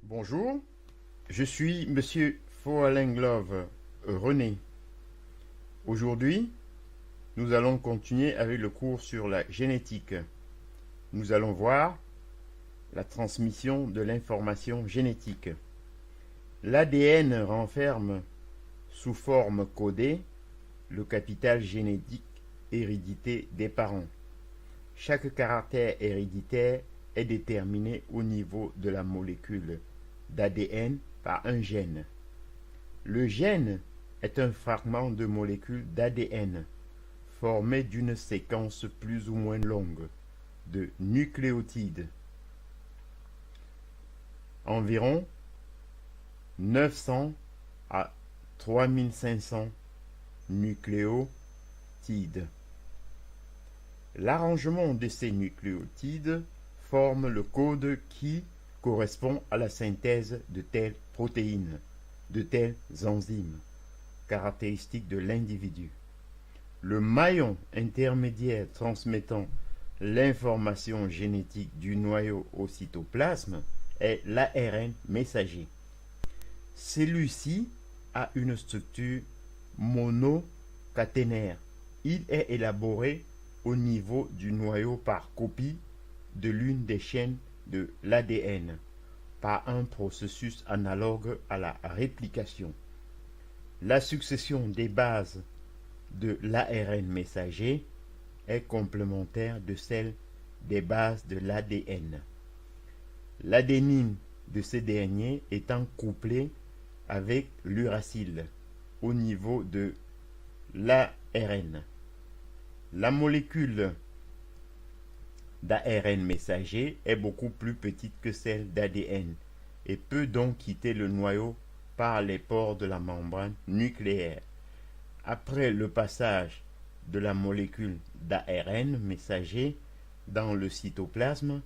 Bonjour, je suis Monsieur Foalenglove René. Aujourd'hui, nous allons continuer avec le cours sur la génétique. Nous allons voir la transmission de l'information génétique. L'ADN renferme sous forme codée le capital génétique hérédité des parents. Chaque caractère héréditaire est déterminé au niveau de la molécule d'ADN par un gène. Le gène est un fragment de molécule d'ADN formé d'une séquence plus ou moins longue de nucléotides. Environ 900 à 3500 nucléotides. L'arrangement de ces nucléotides forme le code qui correspond à la synthèse de telles protéines, de telles enzymes, caractéristiques de l'individu. Le maillon intermédiaire transmettant l'information génétique du noyau au cytoplasme est l'ARN messager. Celui-ci a une structure monocaténaire. Il est élaboré au niveau du noyau par copie de l'une des chaînes de l'ADN par un processus analogue à la réplication. La succession des bases de l'ARN messager est complémentaire de celle des bases de l'ADN. L'adénine de ce dernier étant couplée avec l'uracile au niveau de l'ARN. La molécule d'ARN messager est beaucoup plus petite que celle d'ADN et peut donc quitter le noyau par les pores de la membrane nucléaire. Après le passage de la molécule d'ARN messager dans le cytoplasme,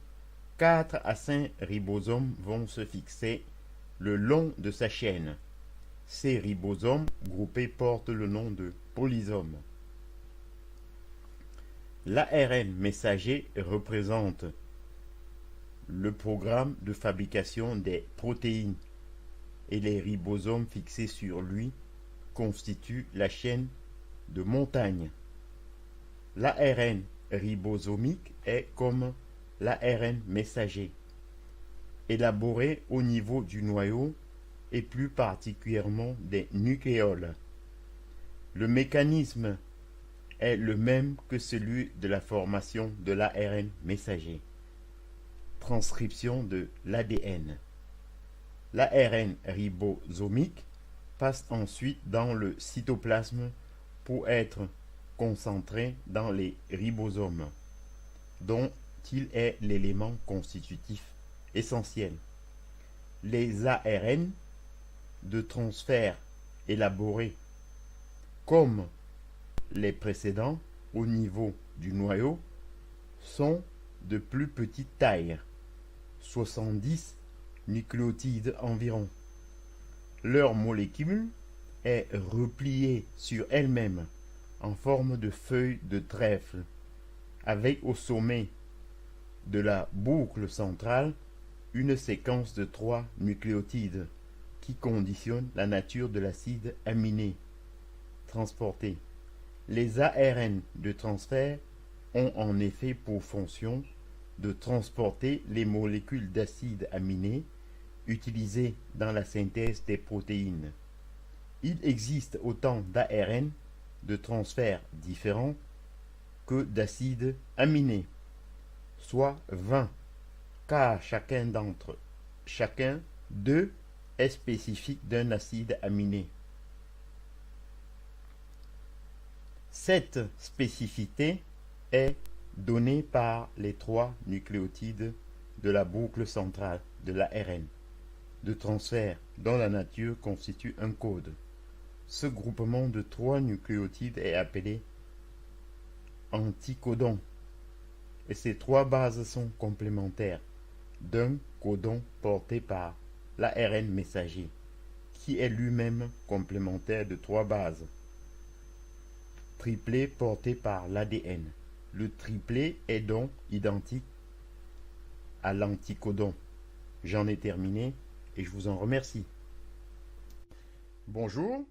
4 à 5 ribosomes vont se fixer le long de sa chaîne. Ces ribosomes groupés portent le nom de polysomes. L'ARN messager représente le programme de fabrication des protéines et les ribosomes fixés sur lui constituent la chaîne de montagne. L'ARN ribosomique est comme l'ARN messager, élaboré au niveau du noyau et plus particulièrement des nucléoles. Le mécanisme est le même que celui de la formation de l'ARN messager. Transcription de l'ADN. L'ARN ribosomique passe ensuite dans le cytoplasme pour être concentré dans les ribosomes, dont il est l'élément constitutif essentiel. Les ARN de transfert élaborés comme les précédents au niveau du noyau sont de plus petite taille, 70 nucléotides environ. Leur molécule est repliée sur elle-même en forme de feuille de trèfle, avec au sommet de la boucle centrale une séquence de 3 nucléotides qui conditionnent la nature de l'acide aminé transporté. Les ARN de transfert ont en effet pour fonction de transporter les molécules d'acide aminé utilisées dans la synthèse des protéines. Il existe autant d'ARN de transfert différents que d'acides aminés, soit 20, car chacun d'eux est spécifique d'un acide aminé. Cette spécificité est donnée par les 3 nucléotides de la boucle centrale de l'ARN de transfert dont la nature constitue un code. Ce groupement de 3 nucléotides est appelé anticodon et ces 3 bases sont complémentaires d'un codon porté par l'ARN messager qui est lui-même complémentaire de 3 bases. Triplet porté par l'ADN. Le triplet est donc identique à l'anticodon. J'en ai terminé. et je vous en remercie. Bonjour,